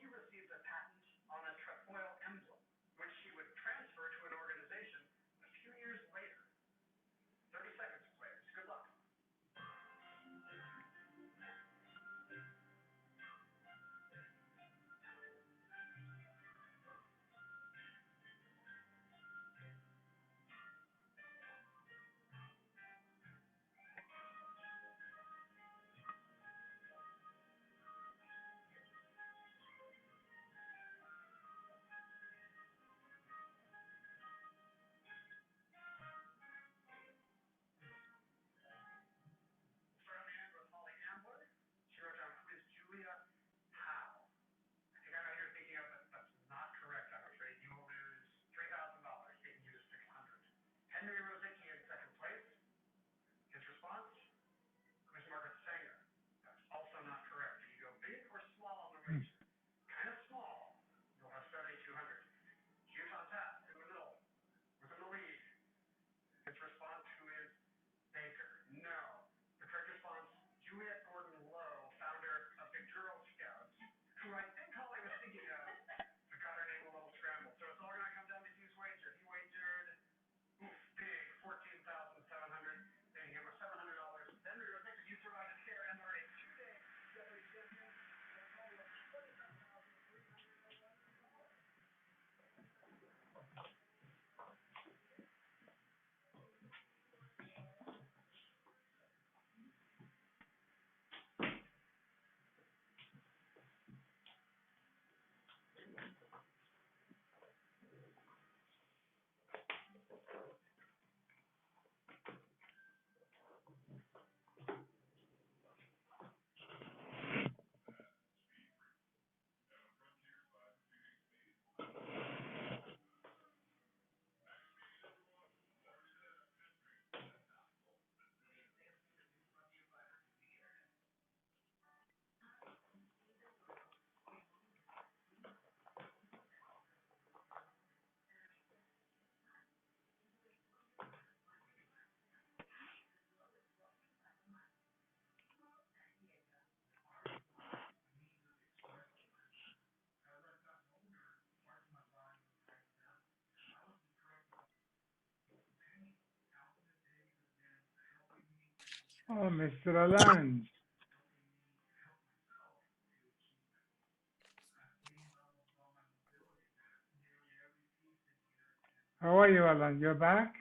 she received a patent on a trefoil emblem, which she would transfer to an organization a few years later. 30 seconds, players. Good luck. She wrote down, who is Julia Howe? I think I know who you're thinking of, but that's not correct, I'm afraid. You will lose $3,000, taking you to 600. Henry Rosicki in second place. His response, who is Margaret Sanger? That's also not correct. You go big or small on the wager. Kind of small. You'll have 7,200. Hughes on tap in the middle, within the lead. His response, who is Baker? No. The correct response, Juliet Gordon Lowe, founder of the Girl Scouts, who I think Holly was thinking of, but got her name a little scrambled. So it's all going to come down to Hughes' wager. He wagered, big, 14,700, paying him $700. Then we were thinking you survived a scare and are a two-day Jeopardy champion. Oh, Mr. Alan. How are you, Alan? You're back?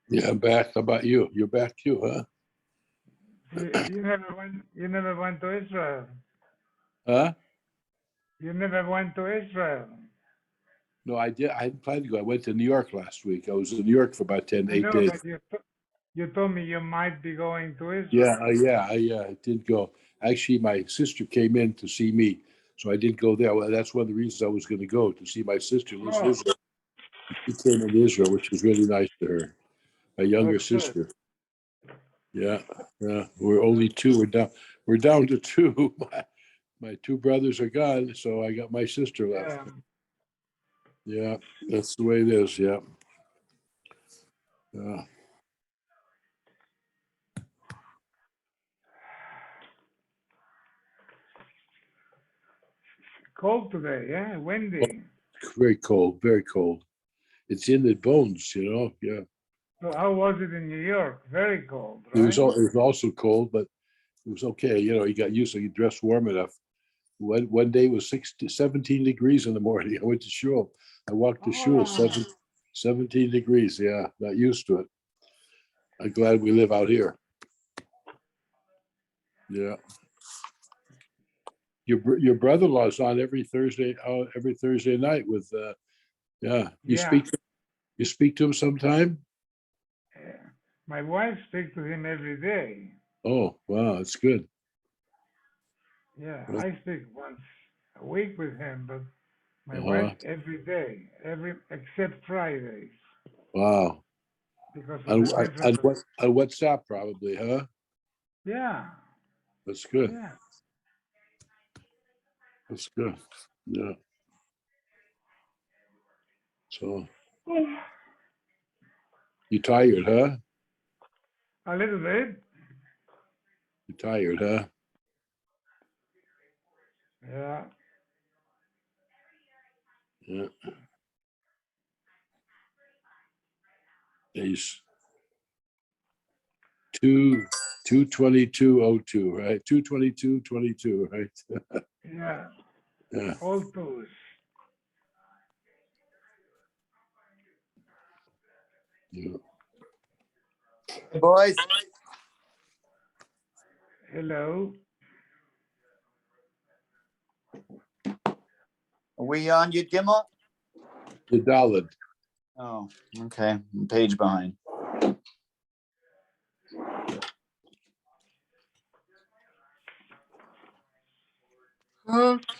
Yeah, I'm back. How about you? You're back too, huh? You never went to Israel. Huh? You never went to Israel. No, I did. I hadn't planned to go. I went to New York last week. I was in New York for about 8 I know, days. but you told me you might be going to Israel. Yeah, I did go. Actually, my sister came in to see me, so I did go there. Well, that's one of the reasons I was going to go, to see my sister, lives in Israel. She came in Israel, which was really nice to her. My younger That's good. sister. Yeah. We're only two. We're down to two. My two brothers are gone, so I got my sister left. Yeah, that's the way it is. Yeah. Cold today, yeah? Windy. Very cold, very cold. It's in the bones, Yeah. So how was it in New York? Very cold, It right? was also cold, but it was okay. You got used to it. You dressed warm enough. One day it was 17 degrees in the morning. I went to shul. I walked to shul, 17 degrees. Yeah, not used to it. I'm glad we live out here. Yeah. Your brother-in-law's on every Thursday night with yeah. You speak to him sometime? Yeah. My wife speaks to him every day. Oh, wow, that's good. Yeah, I speak once a week with him, but my wife every day, except Fridays. Wow. Because on WhatsApp probably, huh? Yeah. That's good. Yeah. That's good. Yeah. So you tired, huh? A little bit. You tired, huh? Yeah. Yeah. He's 222.02, right? 222.22, right? Yeah, Yeah. all twos. Yeah. Hey, boys. Hello. Are we on Yud Gimel? The Dalit. Oh, okay. I'm a page behind.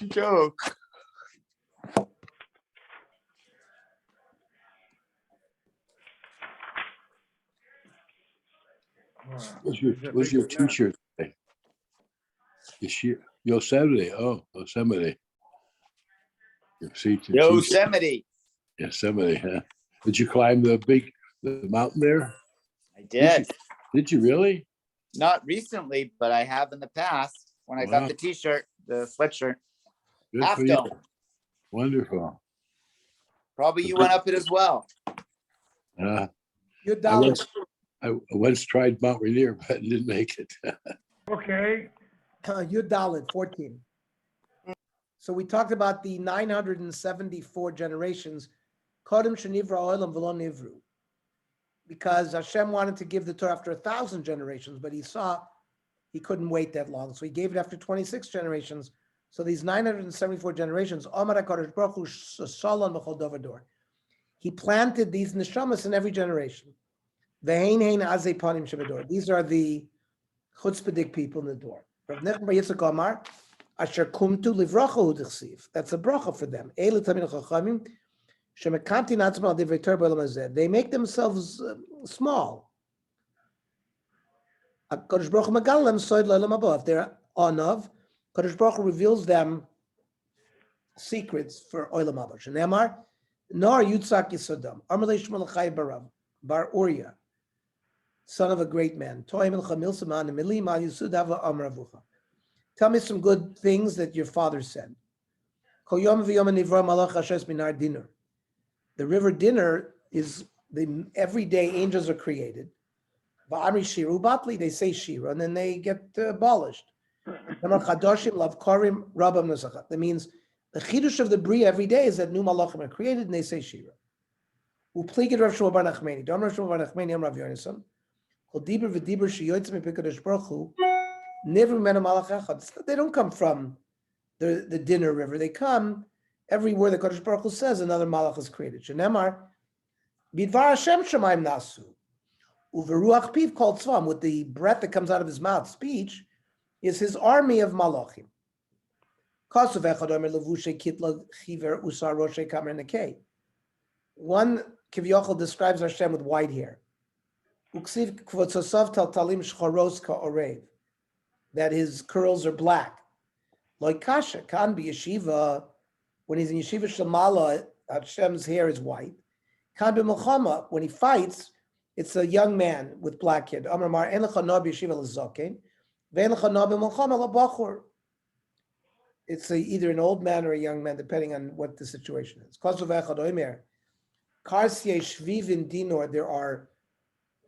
Joke. Wow, What's there's a your big gap. t-shirt today? Yosemite. Oh, Yosemite. You see the t-shirt. Yosemite. Yosemite, huh? Did you climb the mountain there? I did. Did you really? Not recently, but I have in the past when I Wow. got the t-shirt, the sweatshirt. Good Half for you. dome. Wonderful. Probably you went up it as well. Uh, Your I dollar. once tried Mount Rainier, but didn't make it. Okay. Your dollar, 14. So we talked about the 974 generations. Kodem shenivra olam v'lo nivru. Because Hashem wanted to give the Torah after 1,000 generations, but he saw he couldn't wait that long. So he gave it after 26 generations. So these 974 generations, Omar HaKadosh Baruch Hu Shalom B'chol Dover Dor. He planted these neshamas in every generation. Ve'hein hein azei panim shebedor. These are the chutzpahdik people in the door. Rav Nachman bar Yitzchak Amar, asher kumtu livracha hu dichsiv. That's a bracha for them. Eile tamid chachamim shemekantin atzmam al divrei Torah b'olam hazeh. They make themselves small. HaKadosh Baruch Hu megal lem soid l'olam haba. If they're onav, Kadosh Baruch Hu reveals them secrets for olam haba. Shneimar, nor yutzak yisodam. Amalei Shmuel Chai Barav bar Uriah, son of a great man. Tell me some good things that your father said. The river Dinner is the everyday angels are created. They say Shira, and then they get abolished. That means the chidush of the Bria every day is that new malachim are created, and they say Shira. They don't come from the Dinner River. They come everywhere the Kodesh Baruch Hu says another malach is created. Shenemar, bidvar Hashem shemaim nasu, uveruach piv called tzvam, with the breath that comes out of his mouth, speech, is his army of malachim. Kasav echad omer levushe kitla chiver usar roshe kamer nekei. One Kivyochel describes Hashem with white hair. Uksiv kvotzosav taltalim shchoros ka'orev, that his curls are black. Like kasha can be yeshiva, when he's in yeshiva shamala, Hashem's hair is white. Kan be milchama, when he fights, it's a young man with black hair. Amar mar en lecha no b'yeshiva l'zoken, ve'en lecha no b'milchama l'bachur. It's either an old man or a young man, depending on what the situation is. Kosav echad omer. Karsiye Shvivin Dinor,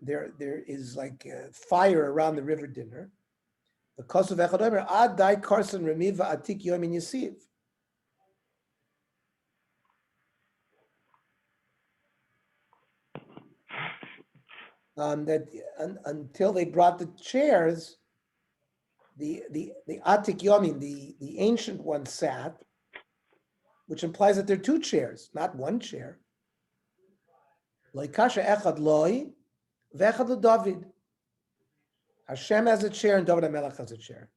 there is like fire around the river Dinner. The Kosav Echad Omer, Ad Dai Karsan Remiva Atik Yomin Yisiv. Until they brought the chairs, the Atik Yomin, the ancient one sat, which implies that there are two chairs, not one chair. Like Kasha Echad Loi, Vechad David. Hashem has a chair and David HaMelech has a chair.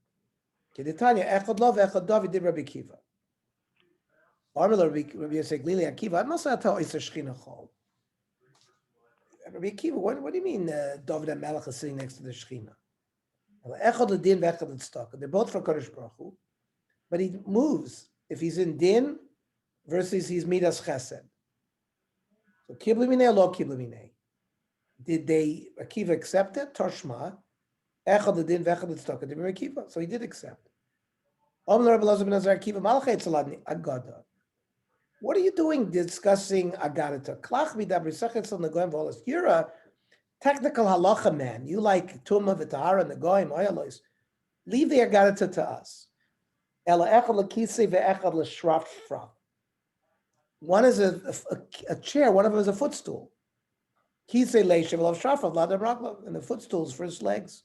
Keditanya Echad Lo Vechad David did Rabbi Kiva. Armela Rabbi Yosef Glili Akiva. I must not tell Isa Shechina Chol. Rabbi Akiva, what do you mean David HaMelech is sitting next to the Shechina? Echad L'Din Vechad L'Tzedakah. They're both from Kodesh Baruch Hu, but he moves if he's in Din versus he's Midas Chesed. So Kibli Minei or Lo Kibli Minei? Did they Akiva accept it? Toshma, Echad L'Din Vechad L'Tzedakah. Did Rabbi Akiva? So he did accept. Om Rabbi Elazar ben Azar Akiva Malachay Tzalad Agada. What are you doing discussing Agadata? Klach midabri sachet on the goyim v'olos. You're a technical halacha man. You like Tumah v'Tahara and the goyim oyalos. Leave the Agadata to us. Ela echad l'kisei ve'echad l'shrafra. One is a chair, one of them is a footstool. Kisei leishav v'lav shrafra v'ladam raglav. And the footstools for his legs.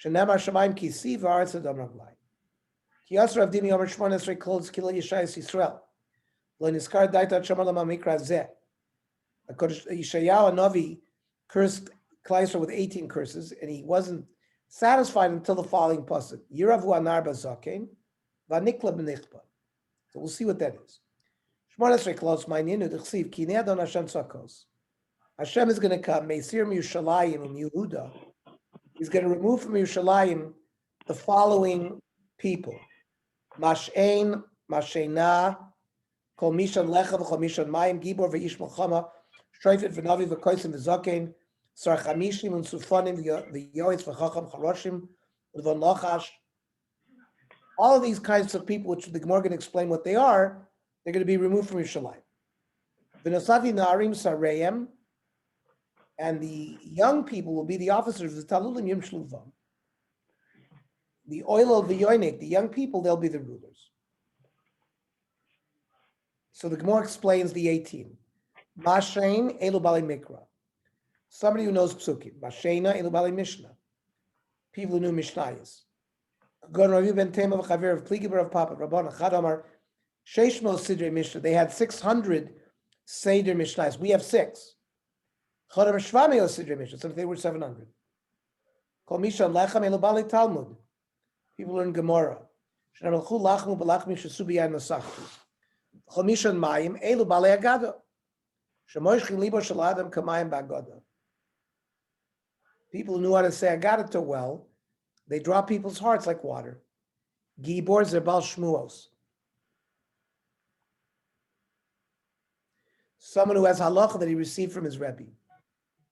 Shenemar shamayim kisi v'aretz adam raglai. Ki yasra avdimi yomer shmon esrei clothes kila Yishayas Yisrael. Lo niskar daita shamar lama mikra zeh. Yeshayahu Navi cursed Klal Yisrael with 18 curses, and he wasn't satisfied until the following pasuk: Yiravu anar bazaken, v'nikla b'nichba. So we'll see what that is. Shmon esrei clothes ma'ninu d'chsiv ki nei Adon Hashem tzakos. Hashem is going to come, Meisir Yerushalayim Yehuda. He's going to remove from Yerushalayim the following people: Mashein, Masheina, Kol Mishan Lecha v'Kol Mishan Mayim, Gibor v'Ish Melchama, Shreifet v'Navi v'Koisim v'Zaken, Sar Chamishim v'Sufanim v'Yoetz v'Chacham Charoshim v'Von Lachash. All of these kinds of people, which the Gemara can explain what they are, they're going to be removed from Yerushalayim. V'Nosavi Na'arim Sareyem, and the young people will be the officers of the Talulim Yim Shluvam. The Oil of the Yoinik, the young people, they'll be the rulers. So the Gemara explains the 18. Mashein Elu Bali Mikra. Somebody who knows Psukim. Masheina Elu Bali Mishnah. People who knew Mishnayos. Gon Ravi ben Tema v'Chaver of Pligiber of Papa. Rabban Achad Amar Sheishmo Sidrei Mishnah. They had 600 Seder Mishnayos. We have 6. Chodam Shvami Sidrei Mishnah. So they were 700. Kol Mishan Lechem Elu Bali Talmud. People learn Gemara. Shnam Elchu Lachmu B'Lachmi Shesubi Yain Masachtu. Kol Mishan Mayim Elu Bali Agada. Shemoishchin Libo Shel Adam Kamayim B'Agada. People who knew how to say Agada well, they draw people's hearts like water. Gibor Zerbal Shmuos. Someone who has halacha that he received from his Rebbe.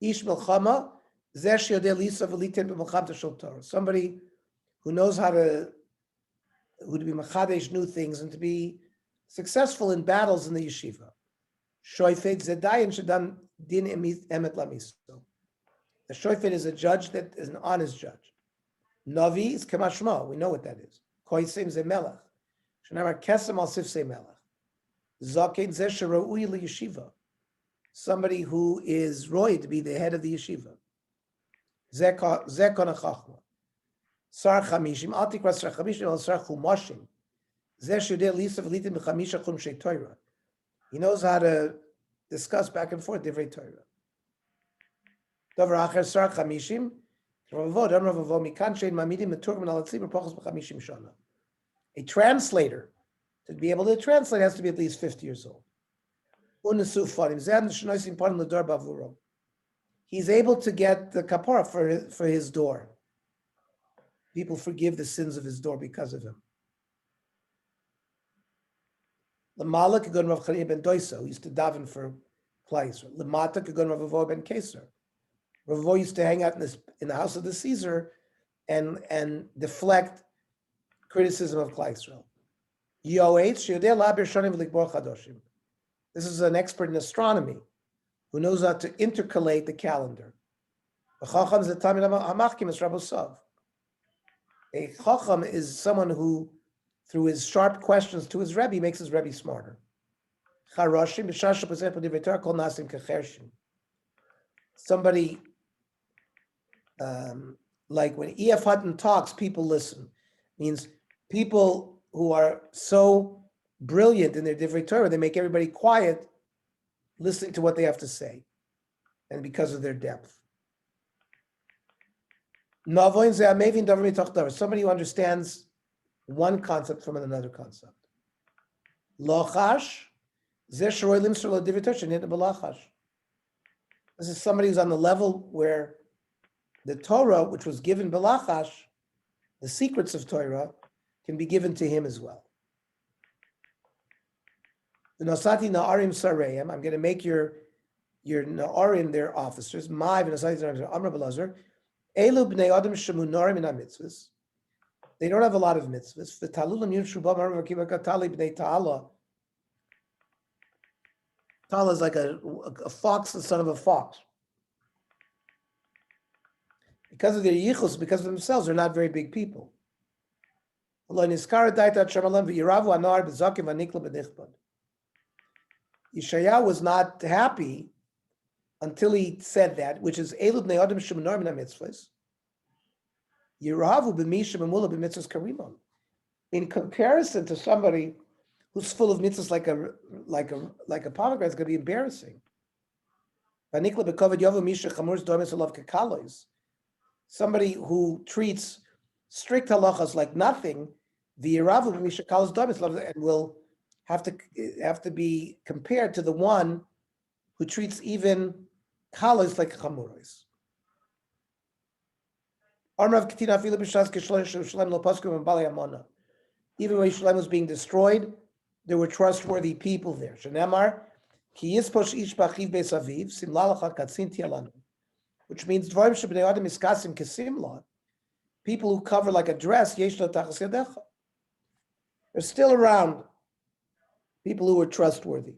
Ish Melchama Zesh Yodeh Lisa V'Litin B'Melcham Teshul Torah. Somebody who knows how to be machadesh new things and to be successful in battles in the yeshiva. Shoifet Zedayin Shadan Din Emet Lamiso. The Shoifet is a judge that is an honest judge. Navi is Kamashma. We know what that is. Koisim Ze Melech. Shanamar Kesem Al Sif Se Melech. Zaken Ze Sharoi Li Yeshiva. Somebody who is roy to be the head of the yeshiva. Ze Kona Chachma. Sar Chamishim, Altikra Sar Chamishim, Al Sar Chumashim. Ze Shudeh Lisa V'Litim B'Chamisha Chum Shei Torah. He knows how to discuss back and forth Divrei Torah. Dover Acher Sar Chamishim, Ravavod, Ravavod, Mikan Shein Mamidim, Meturgman Al Tzibur, Pachos B'Chamishim Shana. A translator, to be able to translate, has to be at least 50 years old. Unesu Farim, Zan Shnoisim Parim L'Dor Bavuro. He's able to get the kapara for his door. People forgive the sins of his door because of him. Lamala Kagun Rav Chanina ben Doisa, who used to daven for Klal Yisrael. Lamata Kagun Rav Avo ben Keser. Rav Avo used to hang out in the house of the Caesar and deflect criticism of Klal Yisrael. Yoetz Sheyodeh Labir Shonim V'Likbor Chadoshim. This is an expert in astronomy who knows how to intercalate the calendar. Chacham is the Talmid Hamachkim is Rabbi Sav. A Chacham is someone who, through his sharp questions to his Rebbe, makes his Rebbe smarter. Charoshim b'shasha b'zeh b'divrei Torah kol nasim kechershim. Somebody like when E.F. Hutton talks, people listen. Means people who are so brilliant in their divrei Torah, they make everybody quiet, listening to what they have to say, and because of their depth. Somebody who understands one concept from another concept. Lochash, this is somebody who's on the level where the Torah, which was given belachash, the secrets of Torah, can be given to him as well. The Nosati Na'arim Sareyim, I'm going to make your Na'arim their officers. My Nosati Na'arim Amr Belazar. Elu b'nei Adam shemu Na'arim in mitzvahs. They don't have a lot of mitzvahs. The Talulim Yud Shubam Amr V'Kiva Katali b'nei Ta'ala. Tal is like a fox, the son of a fox. Because of their yichus, because of themselves, they're not very big people. Yeshayahu was not happy until he said that, which is Elud Ne'odim Shemenor Min HaMitzvahs. Yiravu B'Misha B'Mula B'Mitzvahs Karimon. In comparison to somebody who's full of mitzvahs like a pomegranate, it's going to be embarrassing. Somebody who treats strict halachas like nothing, the Yiravu B'Misha Kalos Domis and will have to be compared to the one who treats even kalos like chamuros. Even when Yerushalayim was being destroyed, there were trustworthy people there. Which means people who cover like a dress, they're still around. People who were trustworthy.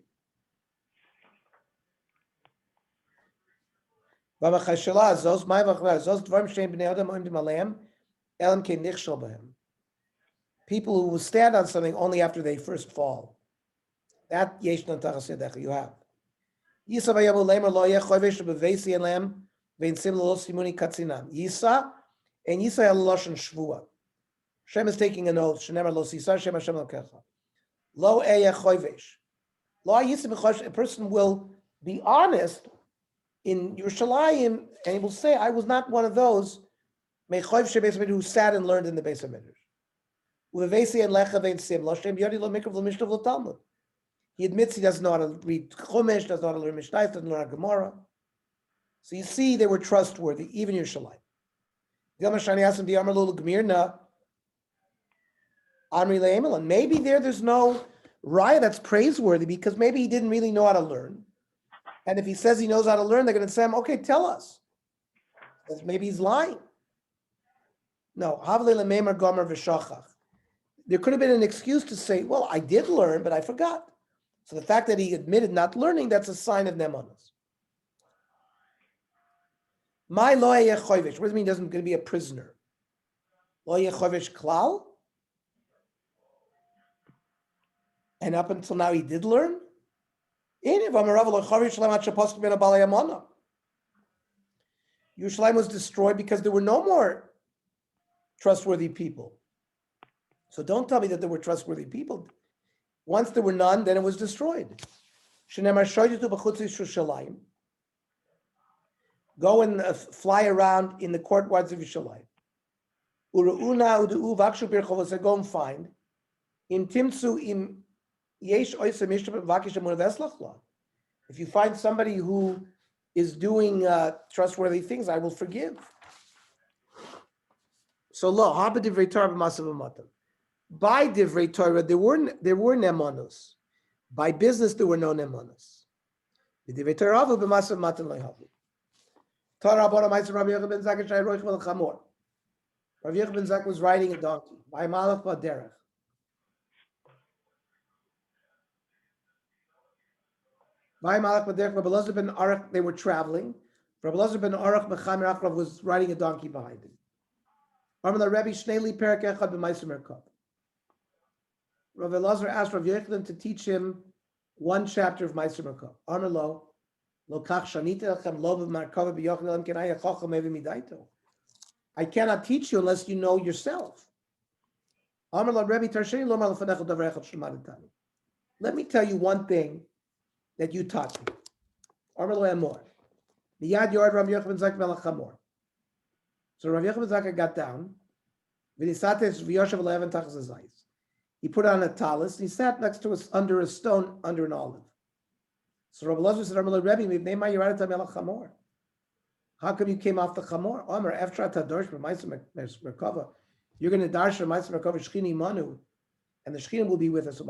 People who will stand on something only after they first fall. That you have. Yisa and Yisa Loshan Shvua. Shem is taking an oath. Shenemar lo sisa Shem Hashem lokecha. Lo eya chovesh. Lo Yisa b'chosh. A person will be honest in Yerushalayim, and he will say, "I was not one of those mechoiv shebeis Midrash who sat and learned in the Beis Midrash." Uvevesi and lecha vein sim lo Shem biyadi lo mikra lo mishnav lo Talmud. He admits he doesn't know how to read Chumash, doesn't know how to learn Mishnah, doesn't know how to Gemara. So you see, they were trustworthy, even Yerushalayim. Maybe there's no raya that's praiseworthy because maybe he didn't really know how to learn. And if he says he knows how to learn, they're going to say, okay, tell us. Because maybe he's lying. No. There could have been an excuse to say, well, I did learn, but I forgot. So the fact that he admitted not learning, that's a sign of nemanus. My lo yeh chovesh. What does it mean he doesn't going to be a prisoner? Lo yeh chovesh klal? And up until now he did learn? Yerushalayim was destroyed because there were no more trustworthy people. So don't tell me that there were trustworthy people. Once there were none, then it was destroyed. Go and fly around in the courtyards of Yerushalayim. Go and find. If you find somebody who is doing trustworthy things, I will forgive. So lo, haba divrei Torah b'masav b'matan. By divrei Torah, there were nemanus. By business, there were no nemanus. Divrei Torah b'masav b'matan lo'havu. Torah b'ora ma'aser Rabbi Yochanan ben Zakkai shai roich vel chamor. Rabbi Yochanan ben Zakkai was riding a donkey. By malach b'derech. By malach b'derech, Rabbi Elazar ben Arach, they were traveling. Rabbi Elazar ben Arach b'chamer achrav was riding a donkey behind him. Rabbi Elazar asked Rabbi Yochanan to teach him one chapter of Meiser Merkab. I cannot teach you unless you know yourself. Let me tell you one thing that you taught me. So Rav Yochanan ben Zakkai got down. He put on a talis and he sat next to us under a stone under an olive. So Rabbi Elazar said, how come you came off the chamor? You're going to darsha Ma'aser Merkava Shechina Imanu, and the Shechina will be with us. So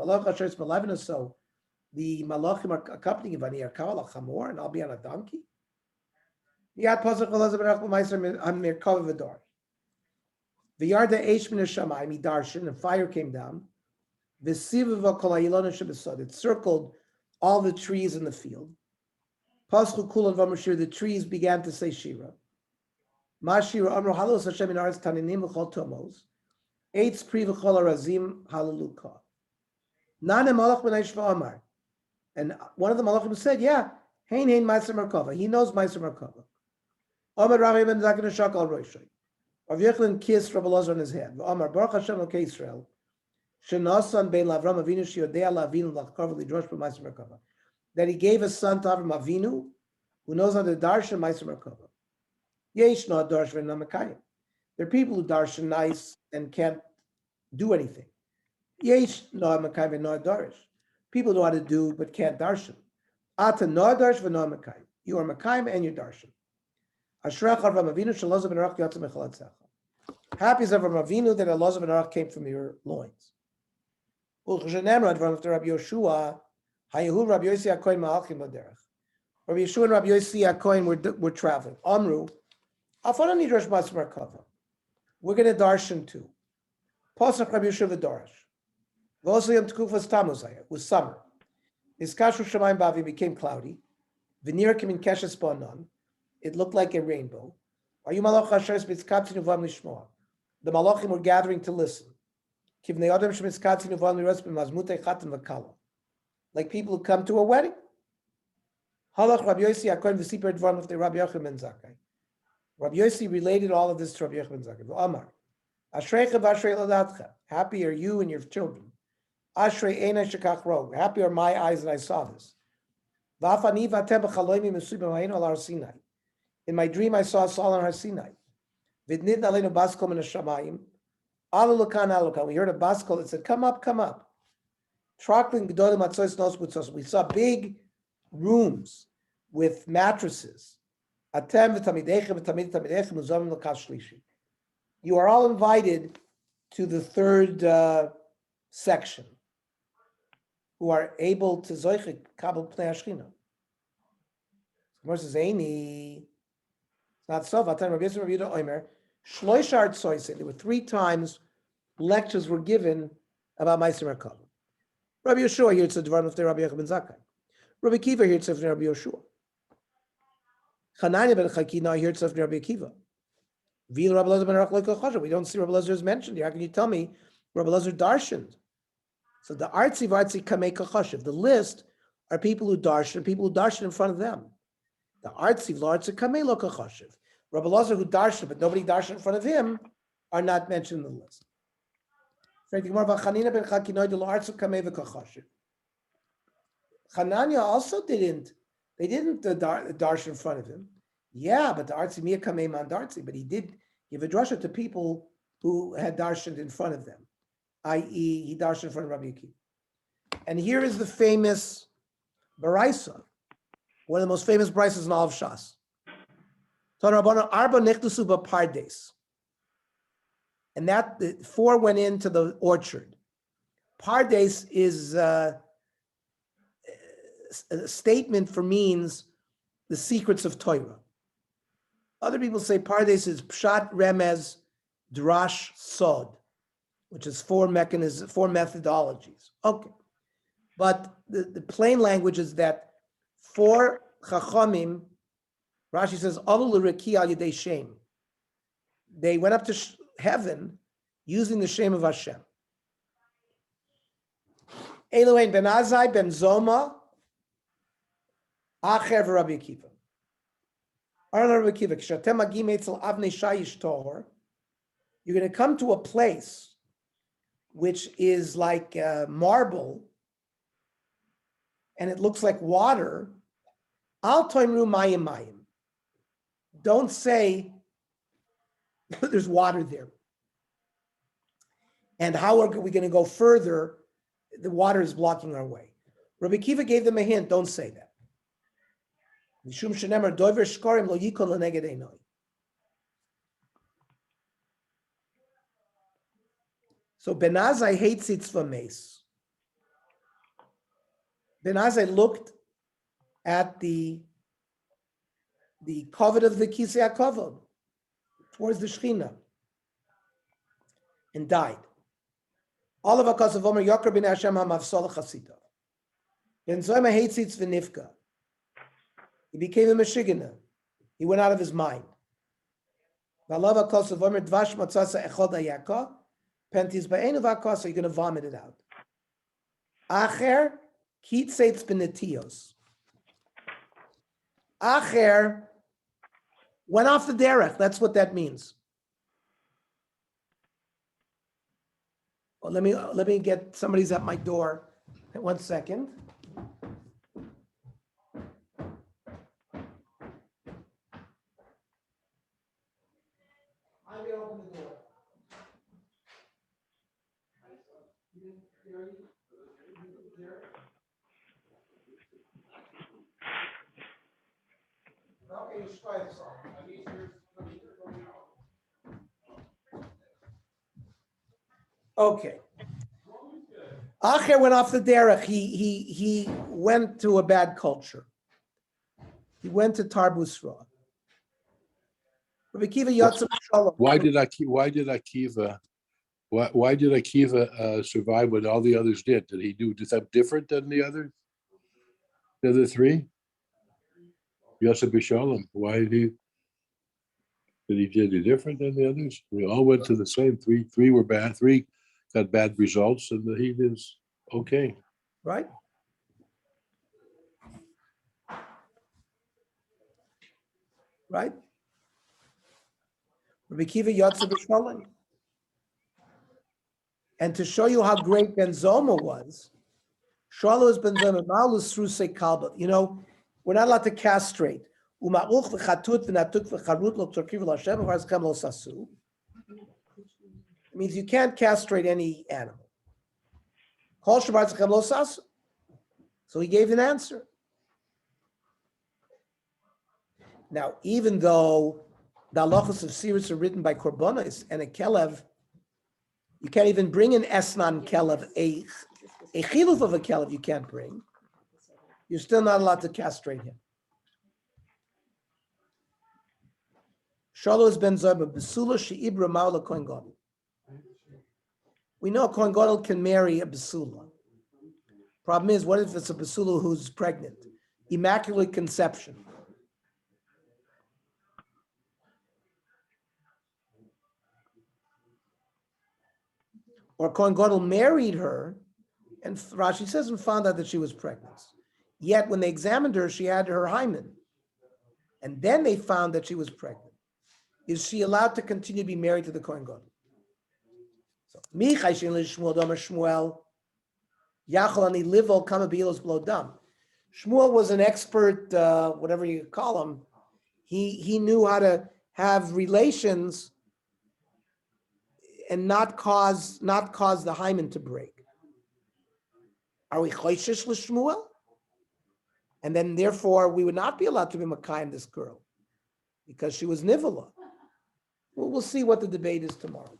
the malachim are accompanying him, and I'll be on a donkey. The Yarda Eish Min Hashamayim, he darshan, and fire came down. It circled all the trees in the field. Paschu kulan v'amashir, the trees began to say Shira. Ma Shira amru halos Hashem in aretz taninim v'chol tomos. Eitz pri v'chol arazim halaluka. Nane malach b'nai shva amar. And one of the malachim said, yeah, hein Meiser Merkava. He knows Meiser Merkava. Amar Rabbi ben Zaken Shakal Roshai. Rav Yechon kissed Rabbi Elazar on his head. Amar Baruch Hashem Elokei Yisrael. Shenasan bein Lavram Avinu sheyodea lavinu lachkar v'lidrosh b'Meiser Merkava. That he gave his son to Avram Avinu, who knows how to darshan Meiser Merkava. Yesh no darsh v'namakayim. There are people who darshan nice and can't do anything. Yesh no makayim v'no darish. People know how to do but can't darshan. Ata no darsh v'no makayim. You are makayim and you darshan. Ashrach Avram Avinu shalozav ben arach yatzim mechalatzecha. Happy is Avram Avinu that Elazar ben arach came from your loins. Ulchashanem Radvam after Rabbi Yoshua, Hayehu Rabbi Yossi HaKohen Ma'alchim Laderech. Rabbi Yeshua and Rabbi Yossi HaKohen were traveling. Amru, Afana Nidrash Meiser Merkava. We're going to darshan too. Pasach Rabbi Yeshua v'darash. V'osayam Tkufas Tamuzaya. It was summer. Niskashu Shamayim Bavi became cloudy. V'nir Kim in Keshes Bonan. It looked like a rainbow. The malachim were gathering to listen. Like people who come to a wedding. Rabbi Yossi related all of this to Rabbi Yochanan ben Zakkai. Happy are you and your children. Happy are my eyes that I saw this. In my dream, I saw Saul on Har Sinai. We heard a baskol that said, come up, come up. We saw big rooms with mattresses. You are all invited to the third section, who are able to zoichik kabel pnei hashchina. Gemara says, Eini. Not so. There were 3 times lectures were given about Meiser Merkava. Rabbi Yeshua here said Dvarim of Rabbi Yochanan ben Zakkai. Rabbi Kiva here said Rabbi Yeshua. Chananya ben Chakina here said Rabbi Kiva. We don't see Rabbi Elazar is mentioned here. How can you tell me Rabbi Elazar darshaned? So the artzi vartzi kamei kachashiv. The list are people who darshan in front of them. The artzi v'lartzi kamei lo kachashiv. Rabbi Elazar who darshan, but nobody darshan in front of him, are not mentioned in the list. Chananya also didn't darshan in front of him. Yeah, but the artzi mia kamei man dartzi, but he did give a drasha to people who had darshaned in front of them, i.e. he darshaned in front of Rabbi Akiva. And here is the famous Baraisa, one of the most famous Baraisas in all of Shas. And that the 4 went into the orchard. Pardes is a statement for means the secrets of Torah. Other people say Pardes is Pshat, Remez, Drash, Sod, which is 4 methodologies. Okay. But the plain language is that 4 Chachamim, Rashi says, they went up to heaven using the shame of Hashem. Elohein ben Azai ben Zoma, Acher v'Rabbi Akiva. Rabbi Akiva, you're going to come to a place which is like marble, and it looks like water. Al toimru mayim mayim. Don't say there's water there. And how are we going to go further? The water is blocking our way. Rabbi Akiva gave them a hint. Don't say that. So Ben Azai hates Yitzvah Mace. Ben Azai looked at the covet of the Kisei HaKavod towards the Shechina and died. All of Akasav Omer Yakar bin Hashem HaMavsal Chasita. Ben Zoyma Heitzitz V'Nifka. He became a Meshigana. He went out of his mind. Valava Kosav Omer Dvash Matzasa Echod Ayaka. Pentis Ba'enu Vaka, so you're going to vomit it out. Acher Kitzeitz Benetios. Acher went off the derech. That's what that means. Well, let me get, somebody's at my door. 1 second. I'm going to open the door. Okay, you should try this on. Okay. Acher went off the derech. He went to a bad culture. He went to Tarbus Ra. Why did Akiva survive when all the others did? Did he do something different than the other three? Yosef B'Shalom. Why did he do any different than the others? We all went to the same. Three were bad. Three got bad results, and he is okay. Right? Right? Rabbi Kiva Yotze B'Shalom. And to show you how great Ben Zoma was, Shalo is Ben Zoma, Malus Rusei Kalba. You know, we're not allowed to castrate. It means you can't castrate any animal. So he gave an answer. Now, even though the halachos of Sirus are written by Korbanos and a Kelev, you can't even bring an Esnan Kelev, a chiluf of a Kelev you can't bring. You're still not allowed to castrate him. Shalos ben Zoba, Besula she'ibra ma'ula Kohen Gadol. We know a Kohen Gadol can marry a Besula. Problem is, what if it's a Besula who's pregnant? Immaculate conception. Or Kohen Gadol married her, and Rashi says and found out that she was pregnant. Yet when they examined her, she had her hymen. And then they found that she was pregnant. Is she allowed to continue to be married to the Kohen Gadol? So, Shmuel, Yachalani Livol Kama Bilos Blow Dam. Shmuel was an expert, whatever you call him. He knew how to have relations and not cause the hymen to break. Are we choishish l'Shmuel? And then therefore we would not be allowed to be Makayim this girl because she was Nivola. We'll see what the debate is tomorrow.